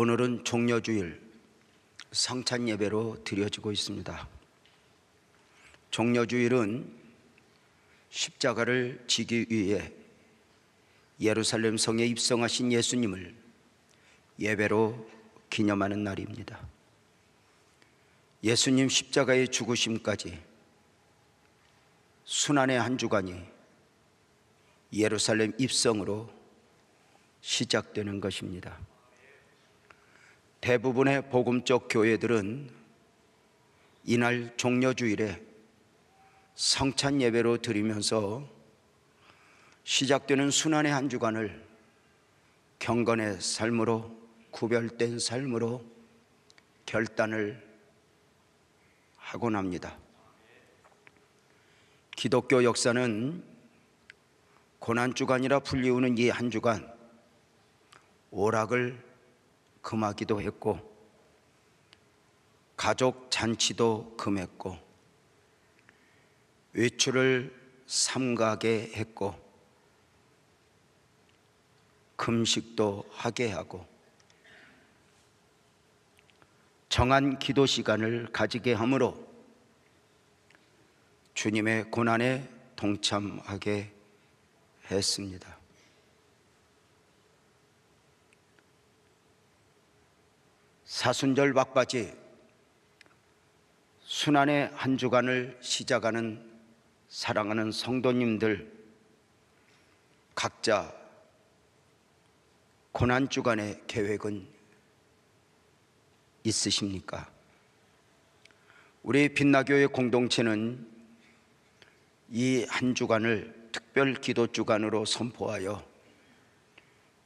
오늘은 종려주일 성찬 예배로 드려지고 있습니다. 종려주일은 십자가를 지기 위해 예루살렘 성에 입성하신 예수님을 예배로 기념하는 날입니다. 예수님 십자가의 죽으심까지 순환의 한 주간이 예루살렘 입성으로 시작되는 것입니다. 대부분의 복음적 교회들은 이날 종려주일에 성찬 예배로 드리면서 시작되는 순환의 한 주간을 경건의 삶으로, 구별된 삶으로 결단을 하곤 합니다. 기독교 역사는 고난주간이라 불리우는 이 한 주간 오락을 금하기도 했고 가족 잔치도 금했고 외출을 삼가게 했고 금식도 하게 하고 정한 기도 시간을 가지게 하므로 주님의 고난에 동참하게 했습니다. 사순절 막바지 순환의 한 주간을 시작하는 사랑하는 성도님들, 각자 고난주간의 계획은 있으십니까? 우리 빛나교회 공동체는 이 한 주간을 특별 기도 주간으로 선포하여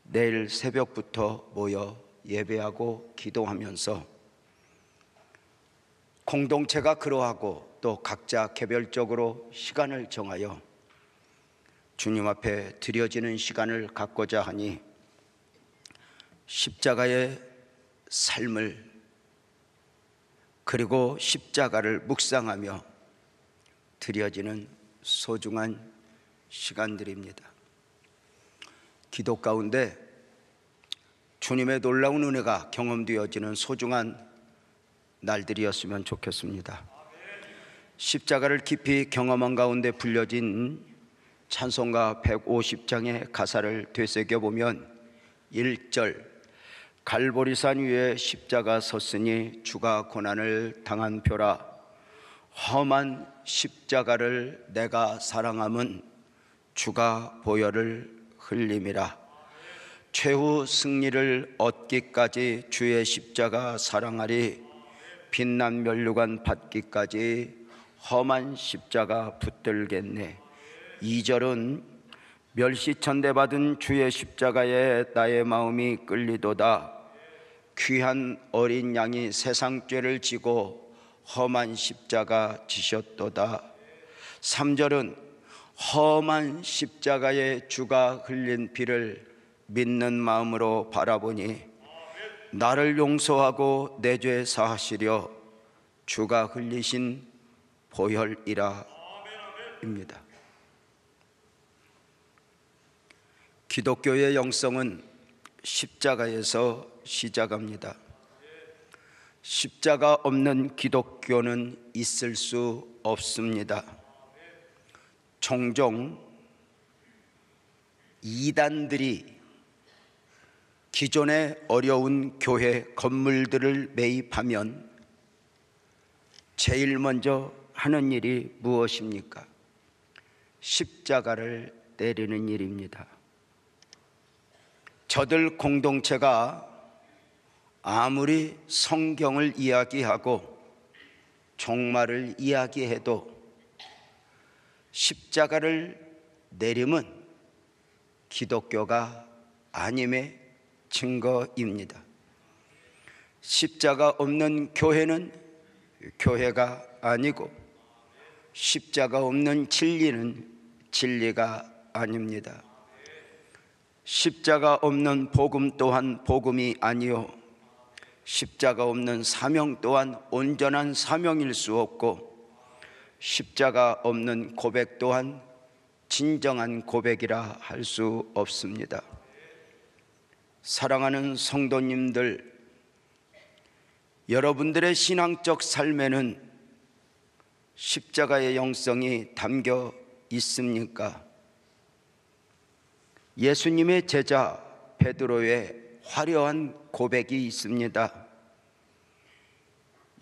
내일 새벽부터 모여 예배하고 기도하면서 공동체가 그러하고 또 각자 개별적으로 시간을 정하여 주님 앞에 드려지는 시간을 갖고자 하니 십자가의 삶을 그리고 십자가를 묵상하며 드려지는 소중한 시간들입니다. 기도 가운데 주님의 놀라운 은혜가 경험되어지는 소중한 날들이었으면 좋겠습니다. 십자가를 깊이 경험한 가운데 불려진 찬송가 150장의 가사를 되새겨보면 1절 갈보리산 위에 십자가 섰으니 주가 고난을 당한 표라 험한 십자가를 내가 사랑함은 주가 보혈을 흘림이라 최후 승리를 얻기까지 주의 십자가 사랑하리 빛난 면류관 받기까지 험한 십자가 붙들겠네. 2절은 멸시천대받은 주의 십자가에 나의 마음이 끌리도다 귀한 어린 양이 세상 죄를 지고 험한 십자가 지셨도다. 3절은 험한 십자가에 주가 흘린 피를 믿는 마음으로 바라보니 나를 용서하고 내 죄 사하시려 주가 흘리신 보혈이라 입니다. 기독교의 영성은 십자가에서 시작합니다. 십자가 없는 기독교는 있을 수 없습니다. 종종 이단들이 기존의 어려운 교회 건물들을 매입하면 제일 먼저 하는 일이 무엇입니까? 십자가를 내리는 일입니다. 저들 공동체가 아무리 성경을 이야기하고 종말을 이야기해도 십자가를 내림은 기독교가 아님의 증거입니다. 십자가 없는 교회는 교회가 아니고 십자가 없는 진리는 진리가 아닙니다. 십자가 없는 복음 또한 복음이 아니요 십자가 없는 사명 또한 온전한 사명일 수 없고 십자가 없는 고백 또한 진정한 고백이라 할 수 없습니다. 사랑하는 성도님들, 여러분들의 신앙적 삶에는 십자가의 영성이 담겨 있습니까? 예수님의 제자 베드로의 화려한 고백이 있습니다.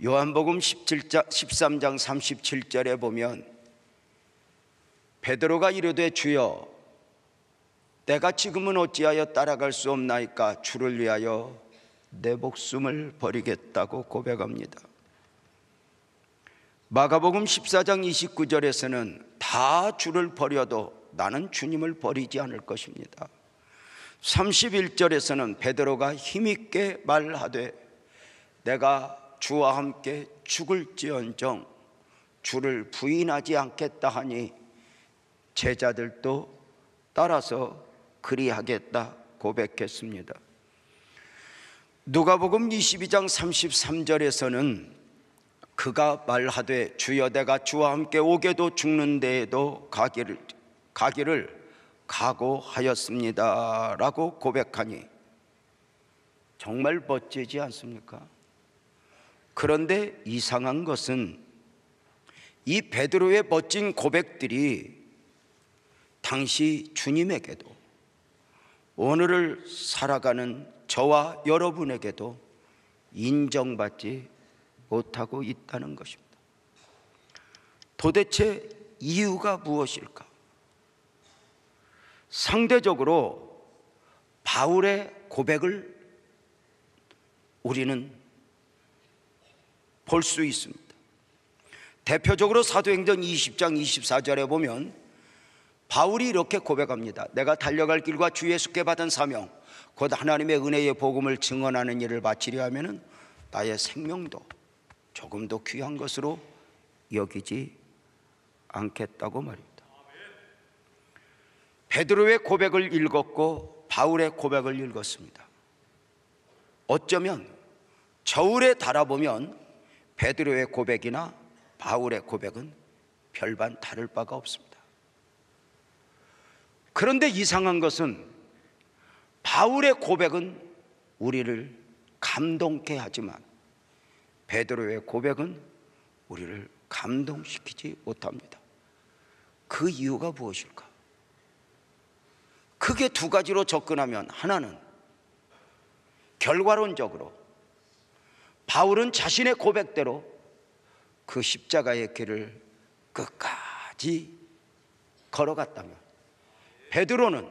요한복음 13장 37절에 보면 베드로가 이르되 주여 내가 지금은 어찌하여 따라갈 수 없나이까? 주를 위하여 내 목숨을 버리겠다고 고백합니다. 마가복음 14장 29절에서는 다 주를 버려도 나는 주님을 버리지 않을 것입니다. 31절에서는 베드로가 힘있게 말하되 내가 주와 함께 죽을지언정 주를 부인하지 않겠다 하니 제자들도 따라서 그리하겠다 고백했습니다. 누가복음 22장 33절에서는 그가 말하되 주여 내가 주와 함께 오게도 죽는 데에도 가기를 각오하였습니다 라고 고백하니 정말 멋지지 않습니까? 그런데 이상한 것은 이 베드로의 멋진 고백들이 당시 주님에게도 오늘을 살아가는 저와 여러분에게도 인정받지 못하고 있다는 것입니다. 도대체 이유가 무엇일까? 상대적으로 바울의 고백을 우리는 볼 수 있습니다. 대표적으로 사도행전 20장 24절에 보면 바울이 이렇게 고백합니다. 내가 달려갈 길과 주 예수께 받은 사명 곧 하나님의 은혜의 복음을 증언하는 일을 마치려 하면은 나의 생명도 조금도 귀한 것으로 여기지 않겠다고 말입니다. 베드로의 고백을 읽었고 바울의 고백을 읽었습니다. 어쩌면 저울에 달아보면 베드로의 고백이나 바울의 고백은 별반 다를 바가 없습니다. 그런데 이상한 것은 바울의 고백은 우리를 감동케 하지만 베드로의 고백은 우리를 감동시키지 못합니다. 그 이유가 무엇일까? 크게 두 가지로 접근하면, 하나는 결과론적으로 바울은 자신의 고백대로 그 십자가의 길을 끝까지 걸어갔다면, 베드로는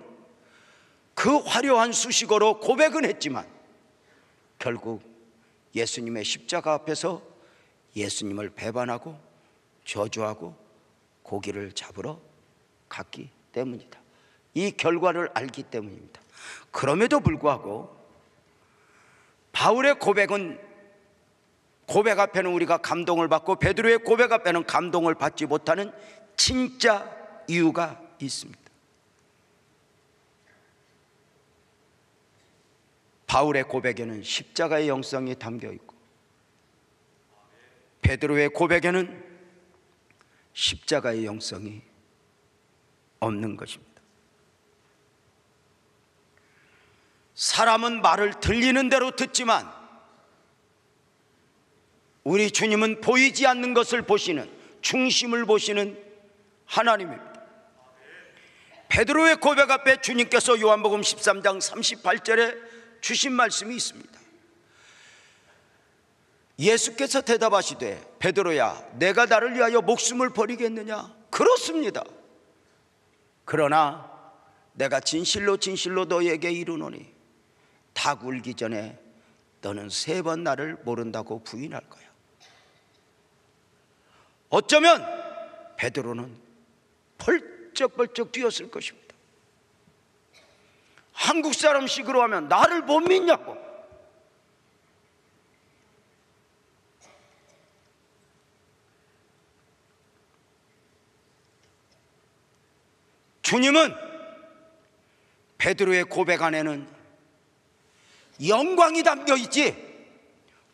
그 화려한 수식어로 고백은 했지만 결국 예수님의 십자가 앞에서 예수님을 배반하고 저주하고 고기를 잡으러 갔기 때문이다. 이 결과를 알기 때문입니다. 그럼에도 불구하고 바울의 고백 앞에는 우리가 감동을 받고 베드로의 고백 앞에는 감동을 받지 못하는 진짜 이유가 있습니다. 바울의 고백에는 십자가의 영성이 담겨 있고 베드로의 고백에는 십자가의 영성이 없는 것입니다. 사람은 말을 들리는 대로 듣지만 우리 주님은 보이지 않는 것을 보시는, 중심을 보시는 하나님입니다. 베드로의 고백 앞에 주님께서 요한복음 13장 38절에 주신 말씀이 있습니다. 예수께서 대답하시되 베드로야 내가 나를 위하여 목숨을 버리겠느냐? 그렇습니다. 그러나 내가 진실로 진실로 너에게 이르노니 닭 울기 전에 너는 3번 나를 모른다고 부인할 거야. 어쩌면 베드로는 벌쩍벌쩍 뛰었을 것입니다. 한국 사람식으로 하면 나를 못 믿냐고. 주님은 베드로의 고백 안에는 영광이 담겨 있지,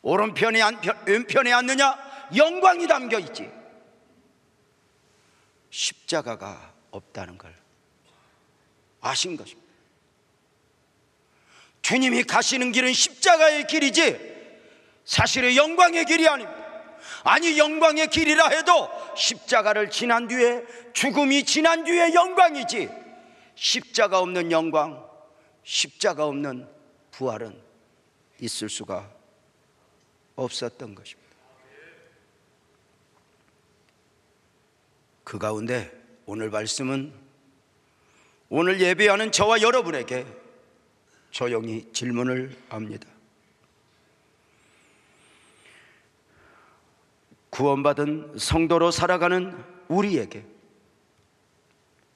오른편에 왼편에 앉느냐 영광이 담겨 있지, 십자가가 없다는 걸 아신 것입니다. 주님이 가시는 길은 십자가의 길이지 사실은 영광의 길이 아닙니다. 아니, 영광의 길이라 해도 십자가를 지난 뒤에, 죽음이 지난 뒤에 영광이지, 십자가 없는 영광, 십자가 없는 부활은 있을 수가 없었던 것입니다. 그 가운데 오늘 말씀은 오늘 예배하는 저와 여러분에게 조용히 질문을 합니다. 구원받은 성도로 살아가는 우리에게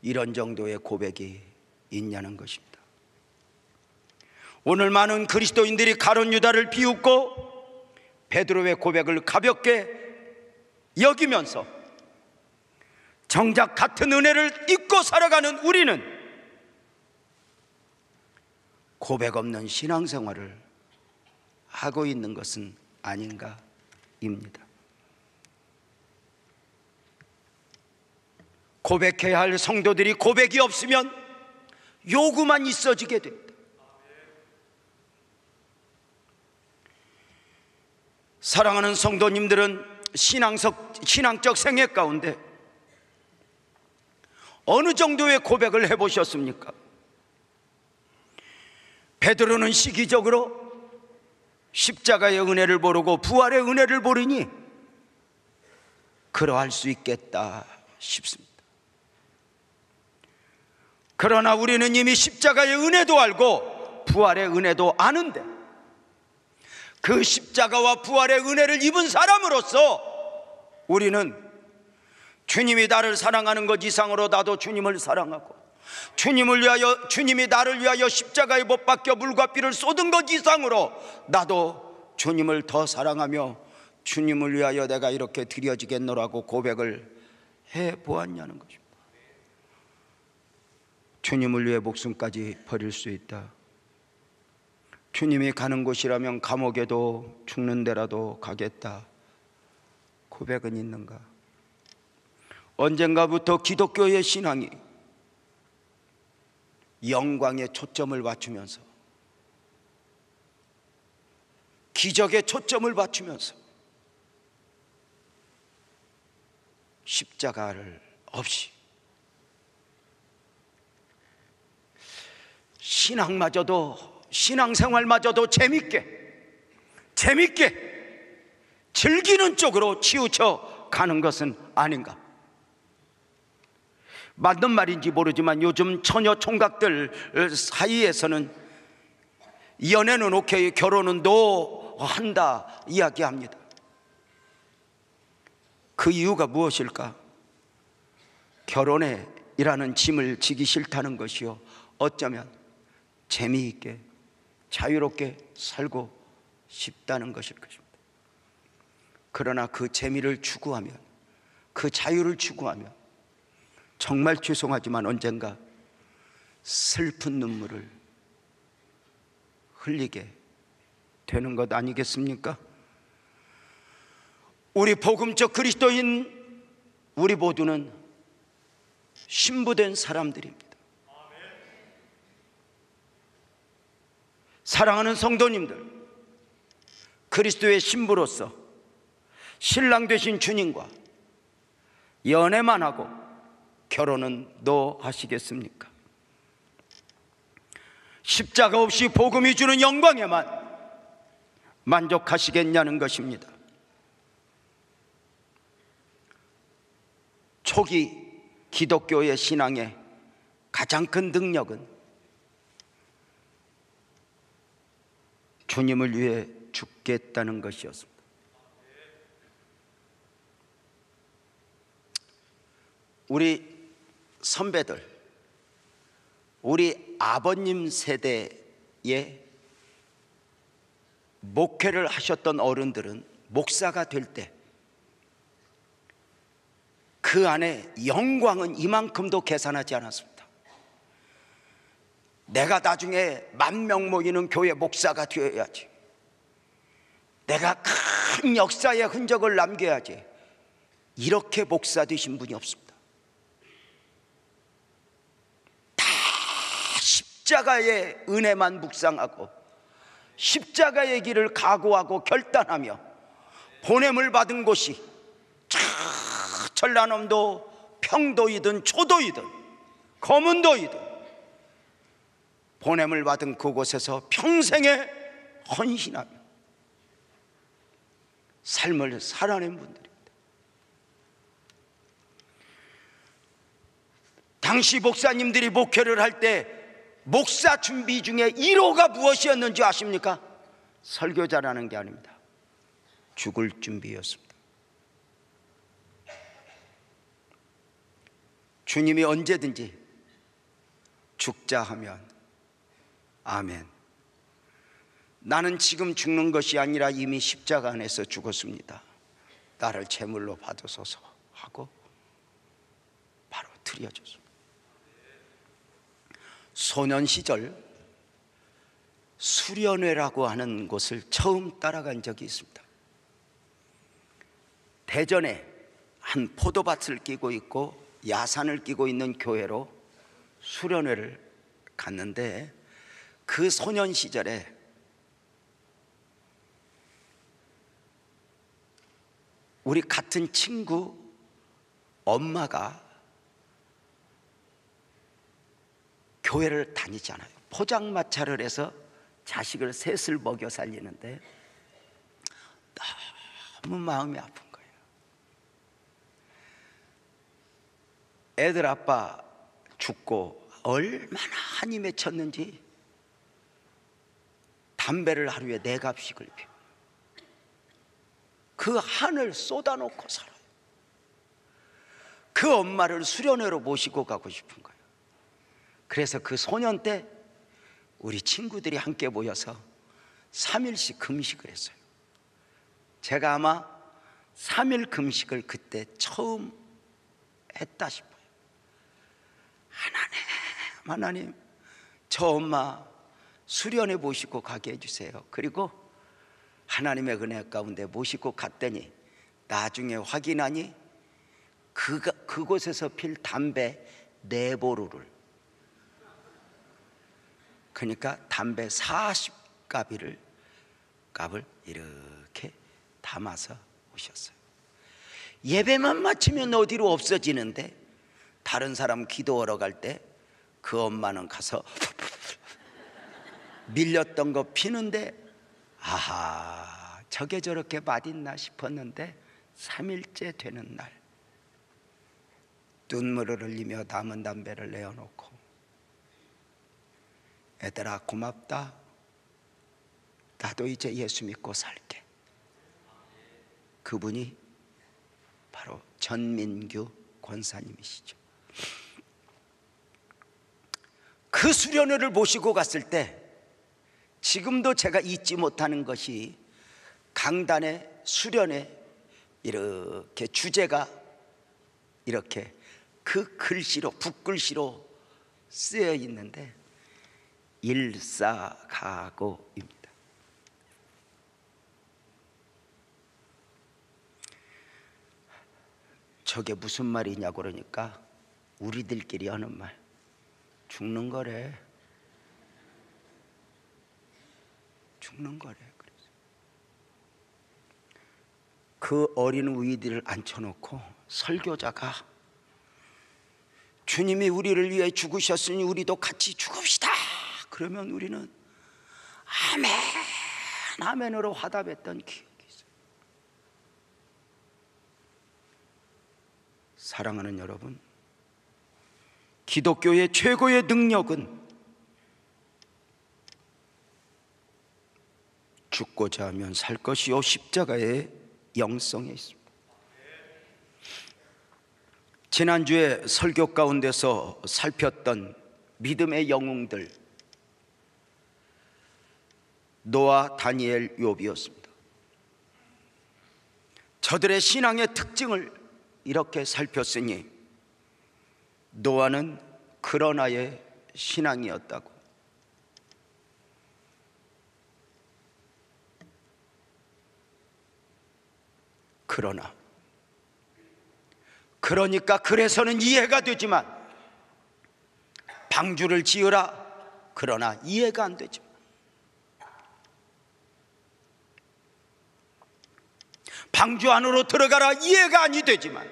이런 정도의 고백이 있냐는 것입니다. 오늘 많은 그리스도인들이 가룟 유다를 비웃고 베드로의 고백을 가볍게 여기면서 정작 같은 은혜를 잊고 살아가는 우리는 고백 없는 신앙생활을 하고 있는 것은 아닌가입니다. 고백해야 할 성도들이 고백이 없으면 요구만 있어지게 됩니다. 사랑하는 성도님들은 신앙적 생애 가운데 어느 정도의 고백을 해보셨습니까? 베드로는 시기적으로 십자가의 은혜를 모르고 부활의 은혜를 모르니 그러할 수 있겠다 싶습니다. 그러나 우리는 이미 십자가의 은혜도 알고 부활의 은혜도 아는데, 그 십자가와 부활의 은혜를 입은 사람으로서 우리는 주님이 나를 사랑하는 것 이상으로 나도 주님을 사랑하고, 주님이 나를 위하여 십자가에 못 박혀 물과 피를 쏟은 것 이상으로 나도 주님을 더 사랑하며 주님을 위하여 내가 이렇게 드려지겠노라고 고백을 해보았냐는 것입니다. 주님을 위해 목숨까지 버릴 수 있다. 주님이 가는 곳이라면 감옥에도 죽는 데라도 가겠다. 고백은 있는가? 언젠가부터 기독교의 신앙이 영광에 초점을 맞추면서, 기적에 초점을 맞추면서 십자가를 없이 신앙생활마저도 재밌게 즐기는 쪽으로 치우쳐 가는 것은 아닌가? 맞는 말인지 모르지만 요즘 처녀 총각들 사이에서는 연애는 오케이, 결혼은 노 한다 이야기합니다. 그 이유가 무엇일까? 결혼에 이라는 짐을 지기 싫다는 것이요, 어쩌면 재미있게 자유롭게 살고 싶다는 것일 것입니다. 그러나 그 재미를 추구하면, 그 자유를 추구하면 정말 죄송하지만 언젠가 슬픈 눈물을 흘리게 되는 것 아니겠습니까? 우리 복음적 그리스도인 우리 모두는 신부된 사람들입니다. 사랑하는 성도님들, 그리스도의 신부로서 신랑 되신 주님과 연애만 하고 결혼은 노 하시겠습니까? 십자가 없이 복음이 주는 영광에만 만족하시겠냐는 것입니다. 초기 기독교의 신앙의 가장 큰 능력은 주님을 위해 죽겠다는 것이었습니다. 우리 선배들, 우리 아버님 세대에 목회를 하셨던 어른들은 목사가 될 때 그 안에 영광은 이만큼도 계산하지 않았습니다. 내가 나중에 10,000명 모이는 교회 목사가 되어야지, 내가 큰 역사의 흔적을 남겨야지, 이렇게 목사 되신 분이 없습니다. 다 십자가의 은혜만 묵상하고 십자가의 길을 각오하고 결단하며 보냄을 받은 곳이 전라남도 평도이든 초도이든 거문도이든 보냄을 받은 그곳에서 평생에 헌신하며 삶을 살아낸 분들입니다. 당시 목사님들이 목회를 할 때 목사 준비 중에 1호가 무엇이었는지 아십니까? 설교자라는 게 아닙니다. 죽을 준비였습니다. 주님이 언제든지 죽자 하면 아멘. 나는 지금 죽는 것이 아니라 이미 십자가 안에서 죽었습니다. 나를 제물로 받으소서 하고 바로 드려줬습니다. 소년 시절 수련회라고 하는 곳을 처음 따라간 적이 있습니다. 대전에 한 포도밭을 끼고 있고 야산을 끼고 있는 교회로 수련회를 갔는데, 그 소년 시절에 우리 같은 친구 엄마가 교회를 다니잖아요. 포장마차를 해서 자식을 셋을 먹여 살리는데 너무 마음이 아픈 거예요. 애들 아빠 죽고 얼마나 한이 맺혔는지 담배를 하루에 4갑씩을 피워요. 그 한을 쏟아놓고 살아요. 그 엄마를 수련회로 모시고 가고 싶은 거예요. 그래서 그 소년 때 우리 친구들이 함께 모여서 3일씩 금식을 했어요. 제가 아마 3일 금식을 그때 처음 했다 싶어요. 하나님, 저 엄마 수련회 모시고 가게 해주세요. 그리고 하나님의 은혜 가운데 모시고 갔더니 나중에 확인하니 그곳에서 필 담배 4보루를, 그러니까 담배 40가비를 값을 이렇게 담아서 오셨어요. 예배만 마치면 어디로 없어지는데 다른 사람 기도하러 갈 때 그 엄마는 가서 밀렸던 거 피는데, 아하, 저게 저렇게 맛있나 싶었는데 3일째 되는 날 눈물을 흘리며 남은 담배를 내어놓고, 애들아 고맙다, 나도 이제 예수 믿고 살게. 그분이 바로 전민규 권사님이시죠. 그 수련회를 모시고 갔을 때 지금도 제가 잊지 못하는 것이, 강단의 수련회 이렇게 주제가 이렇게 그 글씨로, 붓글씨로 쓰여 있는데 일사가고입니다. 저게 무슨 말이냐고 그러니까 우리들끼리 하는 말, 죽는 거래. 죽는 거래. 그래서 그 어린 우이들을 앉혀놓고 설교자가 주님이 우리를 위해 죽으셨으니 우리도 같이 죽읍시다. 그러면 우리는 아멘, 아멘으로 화답했던 기억이 있어요. 사랑하는 여러분, 기독교의 최고의 능력은 죽고자 하면 살 것이요 십자가의 영성에 있습니다. 지난주에 설교 가운데서 살폈던 믿음의 영웅들, 노아, 다니엘, 욥이었습니다. 저들의 신앙의 특징을 이렇게 살폈으니 노아는 그러나의 신앙이었다고, 그러니까 그래서는 이해가 되지만, 방주를 지으라, 그러나 이해가 안 되지만, 방주 안으로 들어가라 이해가 아니 되지만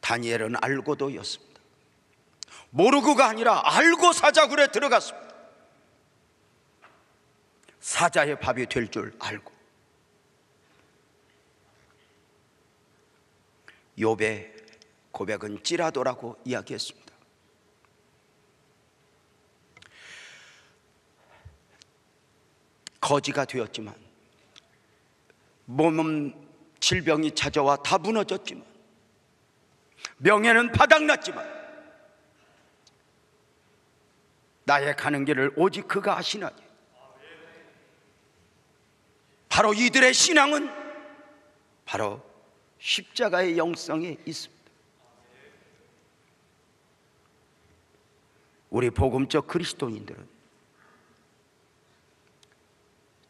다니엘은 알고도였습니다. 모르고가 아니라 알고 사자굴에 들어갔습니다. 사자의 밥이 될 줄 알고. 욥의 고백은 찌라도라고 이야기했습니다. 거지가 되었지만, 몸은 질병이 찾아와 다 무너졌지만, 명예는 바닥났지만, 나의 가는 길을 오직 그가 아시나니. 바로 이들의 신앙은 바로 십자가의 영성에 있습니다. 우리 복음적 그리스도인들은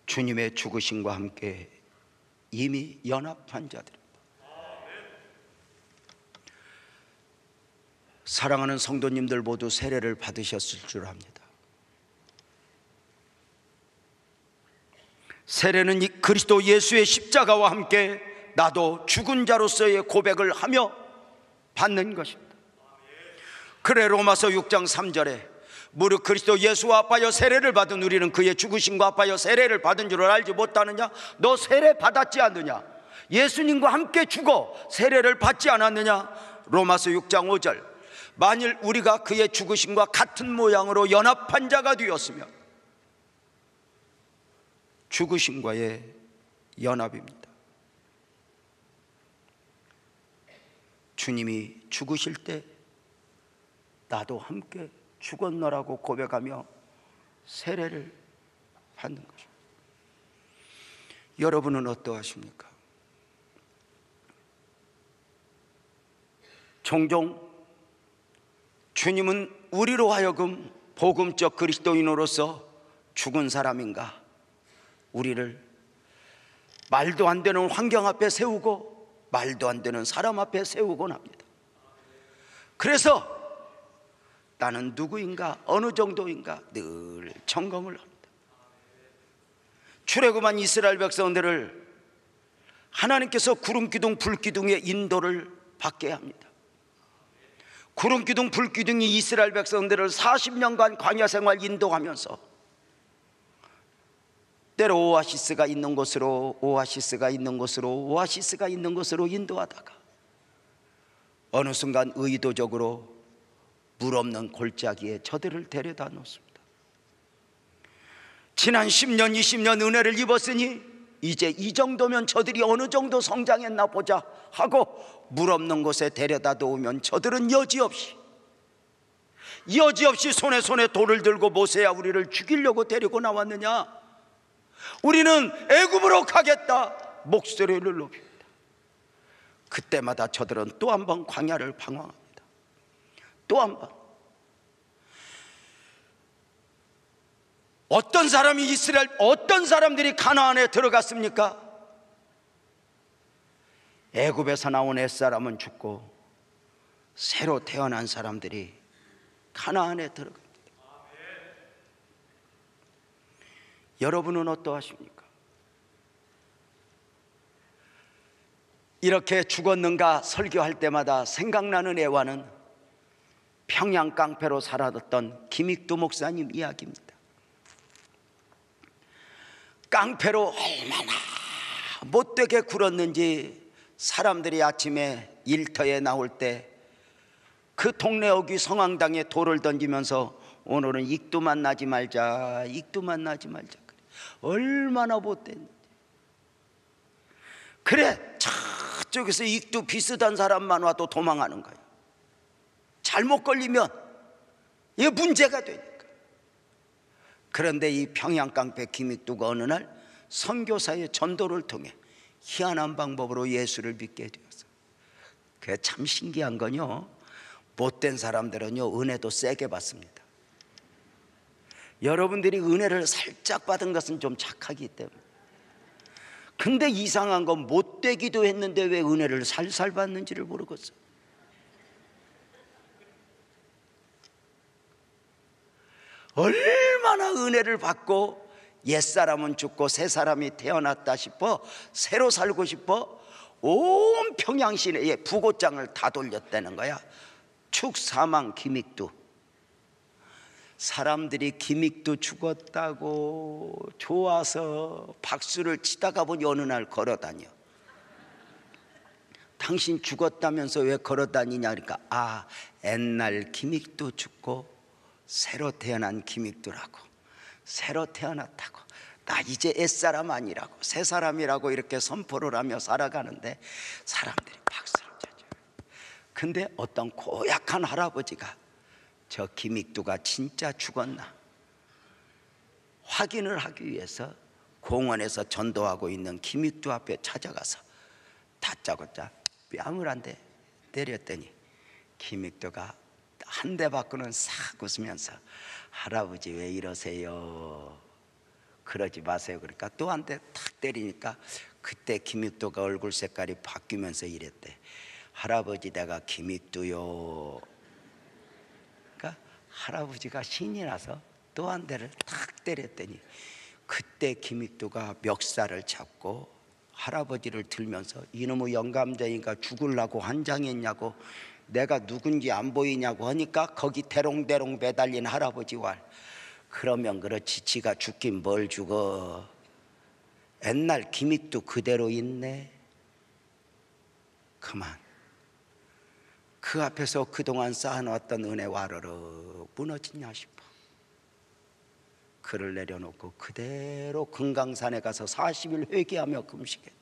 주님의 죽으심과 함께 이미 연합한 자들입니다. 사랑하는 성도님들 모두 세례를 받으셨을 줄 압니다. 세례는 이 그리스도 예수의 십자가와 함께 나도 죽은 자로서의 고백을 하며 받는 것입니다. 그래 로마서 6장 3절에 무릇 그리스도 예수와 아파여 세례를 받은 우리는 그의 죽으심과 아파여 세례를 받은 줄을 알지 못하느냐? 너 세례 받았지 않느냐? 예수님과 함께 죽어 세례를 받지 않았느냐? 로마서 6장 5절 만일 우리가 그의 죽으심과 같은 모양으로 연합한 자가 되었으면 죽으심과의 연합입니다. 주님이 죽으실 때 나도 함께 죽었노라고 고백하며 세례를 받는 것입니다. 여러분은 어떠하십니까? 종종 주님은 우리로 하여금 복음적 그리스도인으로서 죽은 사람인가? 우리를 말도 안 되는 환경 앞에 세우고 말도 안 되는 사람 앞에 세우곤 합니다. 그래서 나는 누구인가, 어느 정도인가 늘 점검을 합니다. 출애굽한 이스라엘 백성들을 하나님께서 구름기둥 불기둥의 인도를 받게 합니다. 구름기둥 불기둥이 이스라엘 백성들을 40년간 광야 생활 인도하면서 때로 오아시스가 있는 곳으로 오아시스가 있는 곳으로 오아시스가 있는 곳으로 인도하다가 어느 순간 의도적으로 물 없는 골짜기에 저들을 데려다 놓습니다. 지난 10년 20년 은혜를 입었으니 이제 이 정도면 저들이 어느 정도 성장했나 보자 하고 물 없는 곳에 데려다 놓으면 저들은 여지없이 손에 돌을 들고 모세야 우리를 죽이려고 데리고 나왔느냐? 우리는 애굽으로 가겠다 목소리를 높입니다. 그때마다 저들은 또 한 번 광야를 방황합니다. 또 한 번. 어떤 사람들이 가나안에 들어갔습니까? 애굽에서 나온 옛사람은 죽고 새로 태어난 사람들이 가나안에 들어갑니다. 여러분은 어떠하십니까? 이렇게 죽었는가 설교할 때마다 생각나는 애화는 평양 깡패로 살아왔던 김익두 목사님 이야기입니다. 깡패로 얼마나 못되게 굴었는지 사람들이 아침에 일터에 나올 때 그 동네 어귀 성황당에 돌을 던지면서 오늘은 익두만 나지 말자, 익두만 나지 말자. 얼마나 못됐는지. 그래 저쪽에서 익두 비슷한 사람만 와도 도망하는 거야. 잘못 걸리면 이게 문제가 되니까. 그런데 이 평양깡패 김익두가 어느 날 선교사의 전도를 통해 희한한 방법으로 예수를 믿게 되었어요. 그게 참 신기한 건요, 못된 사람들은요 은혜도 세게 받습니다. 여러분들이 은혜를 살짝 받은 것은 좀 착하기 때문에. 근데 이상한 건 못되기도 했는데 왜 은혜를 살살 받는지를 모르겠어요. 얼마나 은혜를 받고 옛사람은 죽고 새 사람이 태어났다 싶어? 새로 살고 싶어? 온 평양시내에 부고장을 다 돌렸다는 거야. 축사망 김익두. 사람들이 김익두 죽었다고 좋아서 박수를 치다가 보니 어느 날 걸어다녀. 당신 죽었다면서 왜 걸어다니냐 그러니까, 아, 옛날 김익두 죽고 새로 태어난 김익두라고, 새로 태어났다고, 나 이제 옛사람 아니라고 새 사람이라고 이렇게 선포를 하며 살아가는데 사람들이 박수를 쳐줘요. 근데 어떤 고약한 할아버지가 저 김익두가 진짜 죽었나 확인을 하기 위해서 공원에서 전도하고 있는 김익두 앞에 찾아가서 다짜고짜 뺨을 한 대 때렸더니 김익두가 한 대 받고는 싹 웃으면서, 할아버지 왜 이러세요? 그러지 마세요. 그러니까 또 한 대 탁 때리니까 그때 김익두가 얼굴 색깔이 바뀌면서 이랬대. 할아버지 내가 김익두요. 그러니까 할아버지가 신이 나서 또 한 대를 탁 때렸더니 그때 김익두가 멱살을 잡고 할아버지를 들면서, 이놈의 영감자인가 죽으려고 환장했냐고, 내가 누군지 안 보이냐고 하니까 거기 대롱대롱 매달린 할아버지 왈, 그러면 그렇지 지가 죽긴 뭘 죽어. 옛날 김익두 그대로 있네. 그만. 그 앞에서 그동안 쌓아놓았던 은혜 와르르 무너지냐 싶어. 글을 내려놓고 그대로 금강산에 가서 40일 회개하며 금식했대.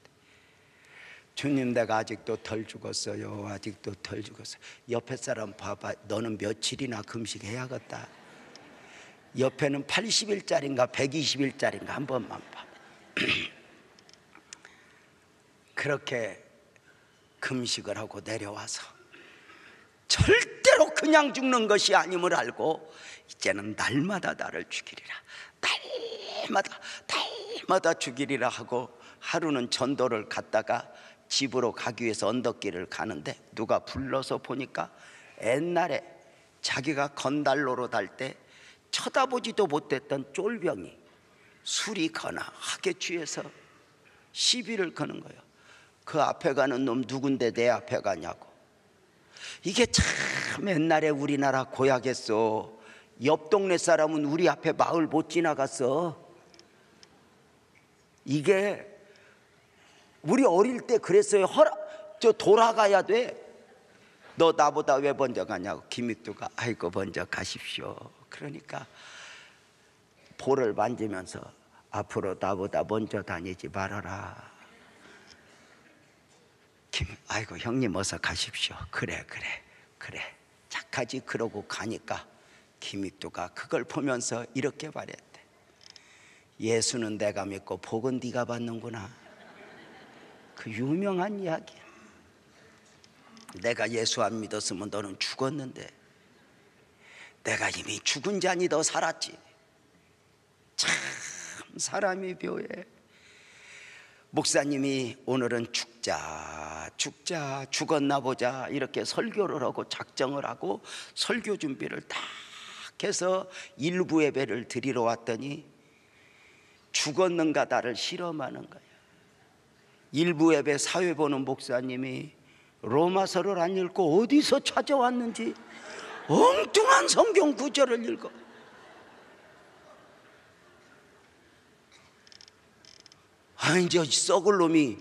주님 내가 아직도 덜 죽었어요. 아직도 덜 죽었어요. 옆에 사람 봐봐. 너는 며칠이나 금식해야겠다. 옆에는 80일짜리인가 120일짜리인가 한 번만 봐. 그렇게 금식을 하고 내려와서 절대로 그냥 죽는 것이 아님을 알고 이제는 날마다 나를 죽이리라, 날마다 죽이리라 하고 하루는 전도를 갔다가 집으로 가기 위해서 언덕길을 가는데 누가 불러서 보니까 옛날에 자기가 건달로로 달 때 쳐다보지도 못했던 쫄병이 술이 거나 하게 취해서 시비를 거는 거예요. 그 앞에 가는 놈 누군데 내 앞에 가냐고. 이게 참 옛날에 우리나라 고약했어. 옆 동네 사람은 우리 앞에 마을 못 지나갔어. 이게 우리 어릴 때 그랬어요. 저 돌아가야 돼. 너 나보다 왜 먼저 가냐고. 김익두가 아이고 먼저 가십시오. 그러니까 볼을 만지면서 앞으로 나보다 먼저 다니지 말아라. 아이고 형님 어서 가십시오. 그래 착하지. 그러고 가니까 김익두가 그걸 보면서 이렇게 말했대. 예수는 내가 믿고 복은 네가 받는구나. 그 유명한 이야기야. 내가 예수 안 믿었으면 너는 죽었는데 내가 이미 죽은 자니 너 살았지. 참 사람이 묘해. 목사님이 오늘은 죽자 죽었나 보자 이렇게 설교를 하고 작정을 하고 설교 준비를 딱 해서 일부 예배를 드리러 왔더니 죽었는가 나를 실험하는 거야. 일부 예배 사회 보는 목사님이 로마서를 안 읽고 어디서 찾아왔는지 엉뚱한 성경 구절을 읽어. 아, 이제 썩을 놈이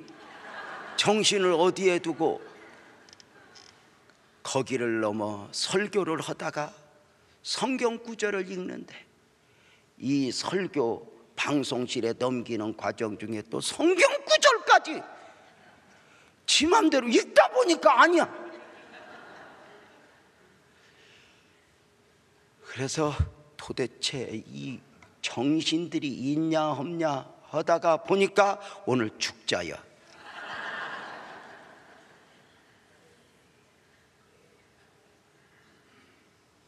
정신을 어디에 두고 거기를 넘어 설교를 하다가 성경 구절을 읽는데 이 설교 방송실에 넘기는 과정 중에 또 성경 구절까지 지 맘대로 읽다 보니까 아니야. 그래서 도대체 이 정신들이 있냐 없냐 하다가 보니까 오늘 죽자야.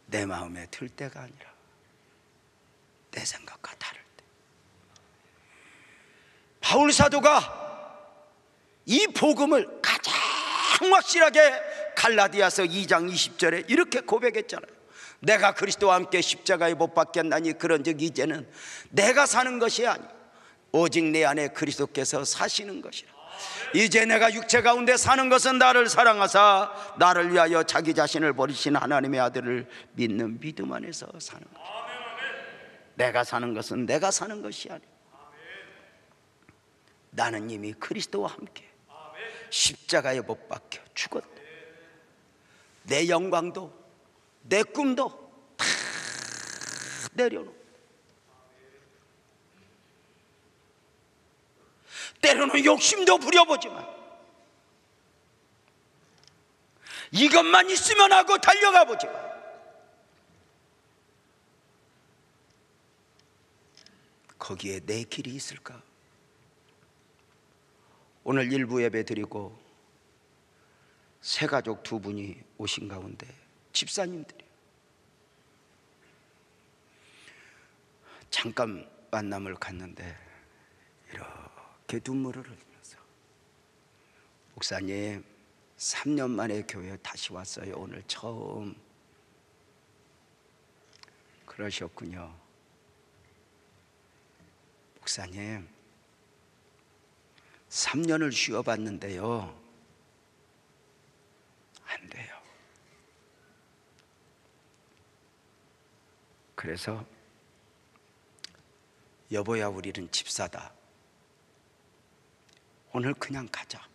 내 마음에 들 때가 아니라 내 생각과 다를 때. 바울 사도가 이 복음을 가장 확실하게 갈라디아서 2장 20절에 이렇게 고백했잖아요. 내가 그리스도와 함께 십자가에 못 박혔나니 그런즉 이제는 내가 사는 것이 아니요 오직 내 안에 그리스도께서 사시는 것이라. 이제 내가 육체 가운데 사는 것은 나를 사랑하사 나를 위하여 자기 자신을 버리신 하나님의 아들을 믿는 믿음 안에서 사는 것이라. 내가 사는 것은 내가 사는 것이 아니요 나는 이미 그리스도와 함께 십자가에 못 박혀 죽었다. 내 영광도 내 꿈도 다 내려놓고 때로는 욕심도 부려보지만 이것만 있으면 하고 달려가 보지만 거기에 내 길이 있을까? 오늘 일부 예배 드리고 새 가족 두 분이 오신 가운데 집사님들이 잠깐 만남을 갖는데 이렇게 눈물을 흘리면서 목사님 3년 만에 교회에 다시 왔어요. 오늘 처음. 그러셨군요. 목사님 3년을 쉬어봤는데요 안 돼요. 그래서 여보야 우리는 집사다. 오늘 그냥 가자.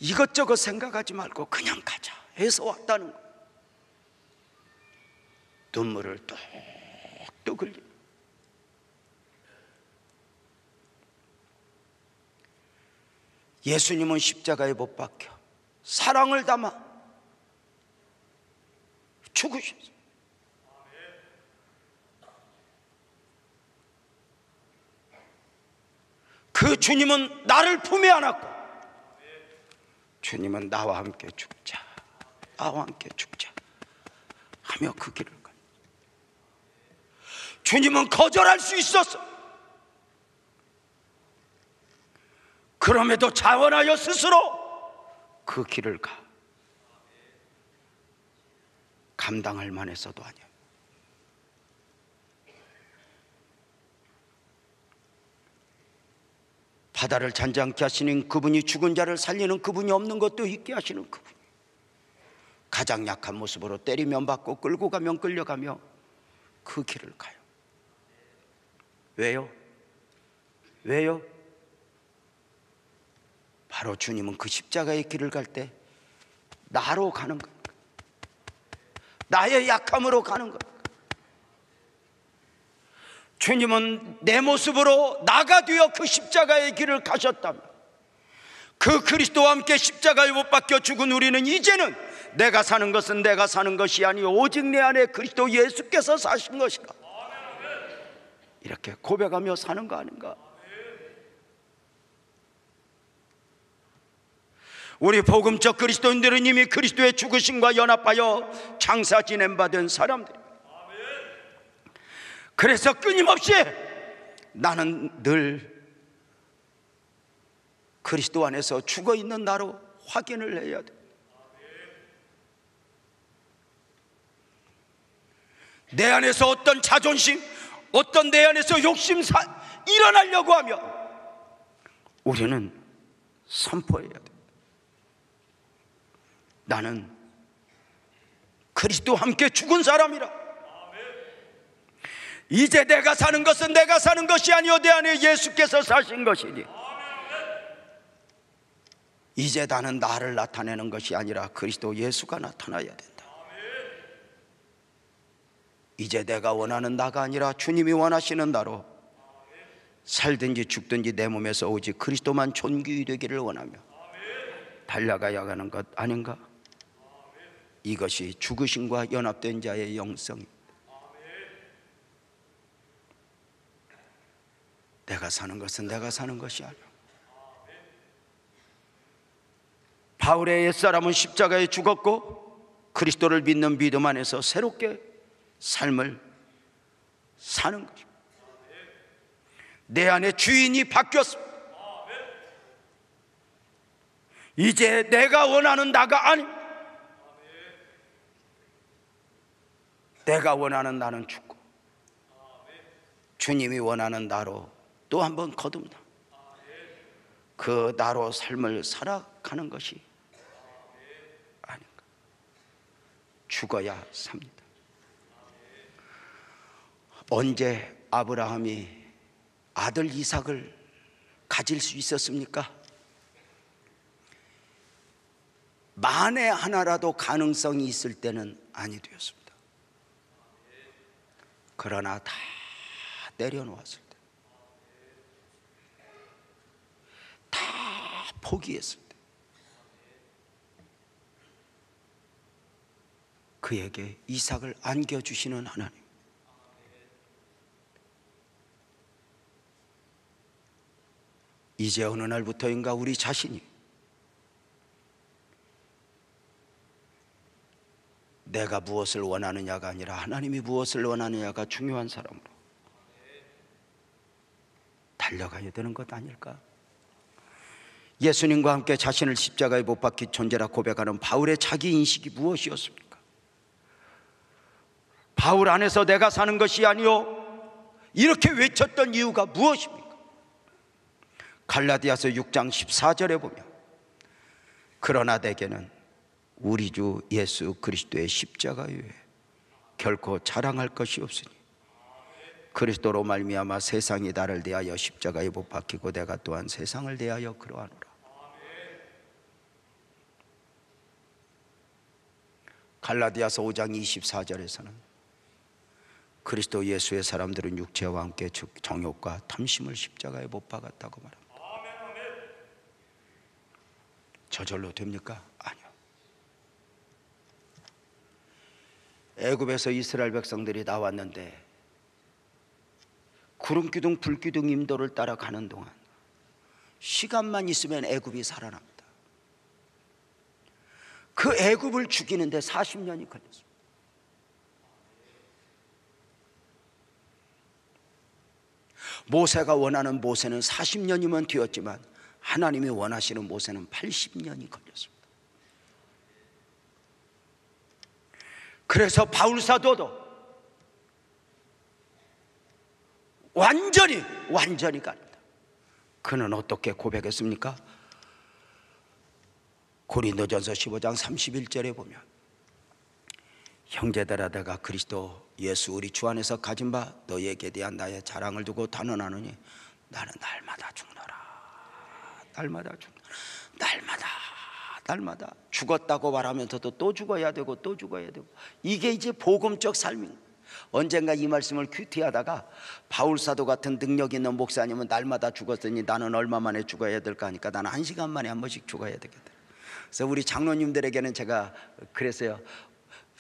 이것저것 생각하지 말고 그냥 가자 해서 왔다는 거예요. 눈물을 뚝뚝 흘리고 예수님은 십자가에 못 박혀 사랑을 담아 죽으셨어요. 그 주님은 나를 품에 안았고 주님은 나와 함께 죽자, 나와 함께 죽자 하며 그 길을 가. 주님은 거절할 수 있었어. 그럼에도 자원하여 스스로 그 길을 가. 감당할 만해서도 아니야. 바다를 잔잔케 하시는 그분이, 죽은 자를 살리는 그분이, 없는 것도 있게 하시는 그분이 가장 약한 모습으로 때리면 받고 끌고 가면 끌려가며 그 길을 가요. 왜요? 왜요? 바로 주님은 그 십자가의 길을 갈 때 나로 가는 것, 나의 약함으로 가는 것. 주님은 내 모습으로 나가 되어 그 십자가의 길을 가셨다면 그 그리스도와 함께 십자가에 못 박혀 죽은 우리는 이제는 내가 사는 것은 내가 사는 것이 아니요 오직 내 안에 그리스도 예수께서 사신 것이다. 이렇게 고백하며 사는 거 아닌가? 우리 복음적 그리스도인들은 이미 그리스도의 죽으심과 연합하여 장사 지냄받은 사람들입니다. 그래서 끊임없이 나는 늘 그리스도 안에서 죽어있는 나로 확인을 해야 돼. 내 안에서 어떤 자존심, 어떤 내 안에서 욕심 일어나려고 하면 우리는 선포해야 돼. 나는 그리스도와 함께 죽은 사람이라. 이제 내가 사는 것은 내가 사는 것이 아니요 내 안에 예수께서 사신 것이니 이제 나는 나를 나타내는 것이 아니라 그리스도 예수가 나타나야 된다. 이제 내가 원하는 나가 아니라 주님이 원하시는 나로 살든지 죽든지 내 몸에서 오직 그리스도만 존귀 되기를 원하며 달려가야 하는 것 아닌가? 이것이 죽으심과 연합된 자의 영성입니다. 내가 사는 것은 내가 사는 것이 아니야. 바울의 옛사람은 십자가에 죽었고 그리스도를 믿는 믿음 안에서 새롭게 삶을 사는 것입니다. 내 안에 주인이 바뀌었습니다. 이제 내가 원하는 나가 아닙니다. 내가 원하는 나는 죽고 주님이 원하는 나로 또 한 번 거듭나 그 나로 삶을 살아가는 것이 아닌가. 죽어야 삽니다. 언제 아브라함이 아들 이삭을 가질 수 있었습니까? 만에 하나라도 가능성이 있을 때는 아니 되었습니다. 그러나 다 내려놓았을 때, 다 포기했을 때 그에게 이삭을 안겨주시는 하나님. 이제 어느 날부터인가 우리 자신이 내가 무엇을 원하느냐가 아니라 하나님이 무엇을 원하느냐가 중요한 사람으로 달려가야 되는 것 아닐까? 예수님과 함께 자신을 십자가에 못 박힌 존재라 고백하는 바울의 자기 인식이 무엇이었습니까? 바울 안에서 내가 사는 것이 아니요 이렇게 외쳤던 이유가 무엇입니까? 갈라디아서 6장 14절에 보면 그러나 내게는 우리 주 예수 그리스도의 십자가 외에 결코 자랑할 것이 없으니 그리스도로 말미암아 세상이 나를 대하여 십자가에 못 박히고 내가 또한 세상을 대하여 그러하노라. 갈라디아서 5장 24절에서는 그리스도 예수의 사람들은 육체와 함께 즉 정욕과 탐심을 십자가에 못 박았다고 말합니다. 저절로 됩니까? 아니요. 애굽에서 이스라엘 백성들이 나왔는데 구름기둥 불기둥 임도를 따라가는 동안 시간만 있으면 애굽이 살아납니다. 그 애굽을 죽이는데 40년이 걸렸습니다. 모세가 원하는 모세는 40년이면 되었지만 하나님이 원하시는 모세는 80년이 걸렸습니다. 그래서 바울 사도도 완전히 갑니다. 그는 어떻게 고백했습니까? 고린도전서 15장 31절에 보면 형제들아 내가 그리스도 예수 우리 주 안에서 가진 바 너희에게 대한 나의 자랑을 두고 단언하노니 나는 날마다 죽노라. 날마다 죽노라. 날마다 죽었다고 말하면서도 또 죽어야 되고 또 죽어야 되고, 이게 이제 복음적 삶입니다. 언젠가 이 말씀을 큐티하다가 바울 사도 같은 능력 있는 목사님은 날마다 죽었으니 나는 얼마 만에 죽어야 될까 하니까 나는 1시간 만에 한 번씩 죽어야 되겠다. 그래서 우리 장로님들에게는 제가 그랬어요.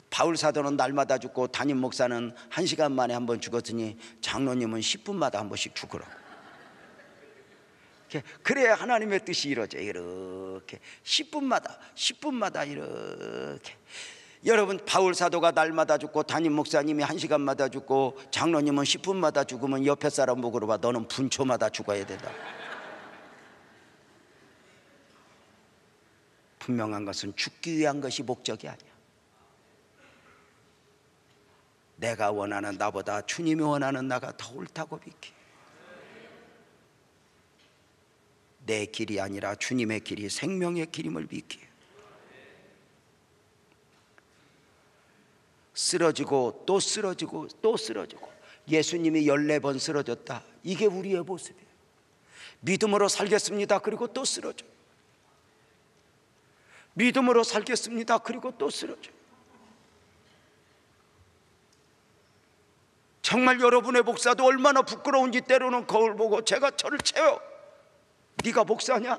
바울 사도는 날마다 죽고 담임 목사는 1시간 만에 한 번 죽었으니 장로님은 10분마다 한 번씩 죽으라고. 그래야 하나님의 뜻이 이루어져요. 이렇게 10분마다 이렇게. 여러분, 바울 사도가 날마다 죽고 담임 목사님이 1시간마다 죽고 장로님은 10분마다 죽으면 옆에 사람 보고 봐. 너는 분초마다 죽어야 된다. 분명한 것은 죽기 위한 것이 목적이 아니야. 내가 원하는 나보다 주님이 원하는 나가 더 옳다고 믿기. 내 길이 아니라 주님의 길이 생명의 길임을 믿기. 쓰러지고 또 쓰러지고 또 쓰러지고, 예수님이 14번 쓰러졌다. 이게 우리의 모습이에요. 믿음으로 살겠습니다. 그리고 또 쓰러져요. 믿음으로 살겠습니다. 그리고 또 쓰러져요. 정말 여러분의 목사도 얼마나 부끄러운지 때로는 거울 보고 제가 저를 채워. 네가 목사냐?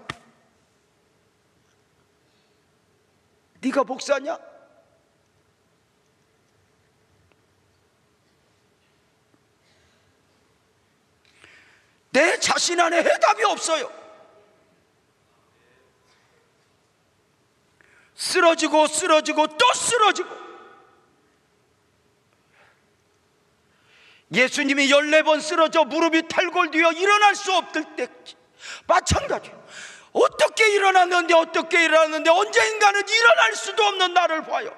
네가 목사냐? 내 자신 안에 해답이 없어요. 쓰러지고 또 쓰러지고. 예수님이 14번 쓰러져 무릎이 탈골되어 일어날 수 없을 때 마찬가지예요. 어떻게 일어났는데 언젠가는 일어날 수도 없는 나를 봐요.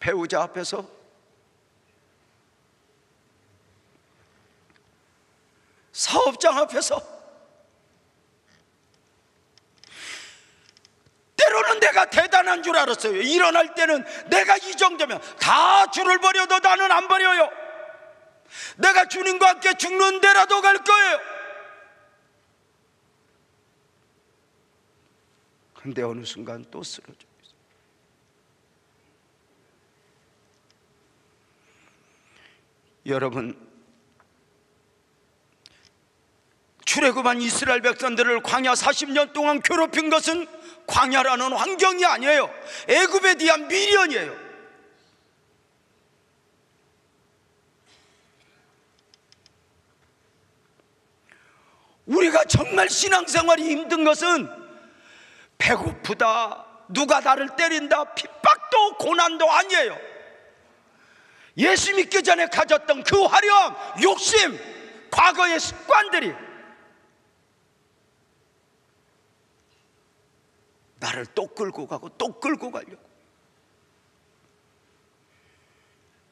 배우자 앞에서, 사업장 앞에서, 때로는 내가 대단한 줄 알았어요. 일어날 때는 내가 이 정도면 다 주를 버려도 나는 안 버려요. 내가 주님과 함께 죽는 데라도 갈 거예요. 근데 어느 순간 또 쓰러져 있어요. 여러분, 출애굽한 이스라엘 백성들을 광야 40년 동안 괴롭힌 것은 광야라는 환경이 아니에요. 애굽에 대한 미련이에요. 우리가 정말 신앙생활이 힘든 것은 배고프다, 누가 나를 때린다, 핍박도 고난도 아니에요. 예수 믿기 전에 가졌던 그 화려함, 욕심, 과거의 습관들이 나를 또 끌고 가고 또 끌고 가려고.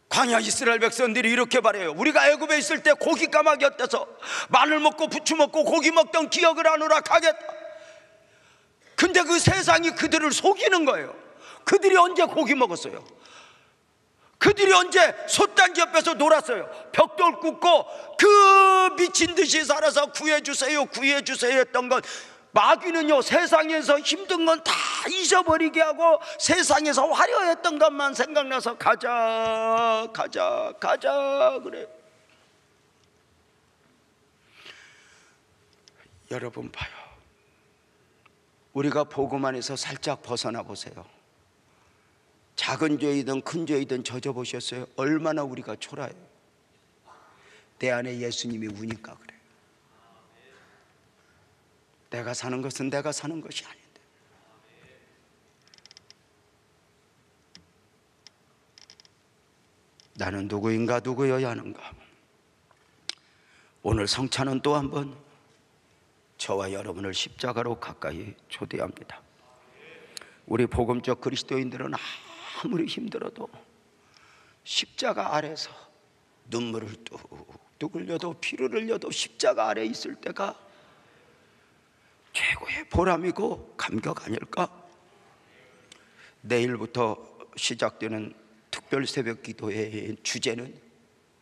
광야 이스라엘 백성들이 이렇게 말해요. 우리가 애굽에 있을 때 고기 까마귀 어때서 마늘 먹고 부추 먹고 고기 먹던 기억을 하노라 하겠다. 근데 그 세상이 그들을 속이는 거예요. 그들이 언제 고기 먹었어요? 그들이 언제 솥단지 옆에서 놀았어요? 벽돌 굽고 그 미친 듯이 살아서 구해주세요 구해주세요 했던 건, 마귀는요 세상에서 힘든 건 다 잊어버리게 하고 세상에서 화려했던 것만 생각나서 가자 가자 가자 그래. 여러분 봐요. 우리가 복음 안에서 살짝 벗어나 보세요. 작은 죄이든 큰 죄이든 젖어보셨어요? 얼마나 우리가 초라해요. 내 안에 예수님이 우니까 그래요. 내가 사는 것은 내가 사는 것이 아닌데. 나는 누구인가, 누구여야 하는가. 오늘 성찬은 또 한 번 저와 여러분을 십자가로 가까이 초대합니다. 우리 복음적 그리스도인들은 아무리 힘들어도 십자가 아래서 눈물을 뚝뚝 흘려도 피를 흘려도 십자가 아래 있을 때가 최고의 보람이고 감격 아닐까? 내일부터 시작되는 특별 새벽 기도의 주제는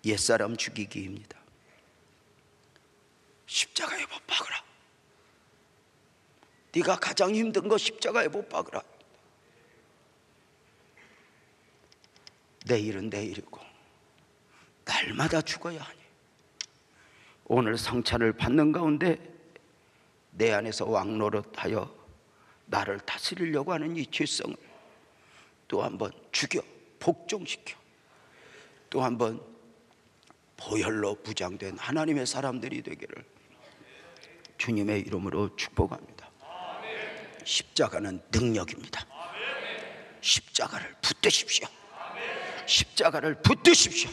옛사람 죽이기입니다. 십자가에 못 박으라. 네가 가장 힘든 거 십자가에 못 박으라. 내일은 내일이고 날마다 죽어야 하니 오늘 성찬을 받는 가운데 내 안에서 왕노릇하여 나를 다스리려고 하는 이 죄성을 또 한번 죽여 복종시켜 또 한번 보혈로 부장된 하나님의 사람들이 되기를 주님의 이름으로 축복합니다. 십자가는 능력입니다. 십자가를 붙드십시오. 십자가를 붙드십시오.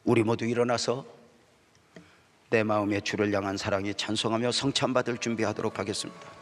우리 모두 일어나서 내 마음의 주를 향한 사랑이 찬송하며 성찬받을 준비하도록 하겠습니다.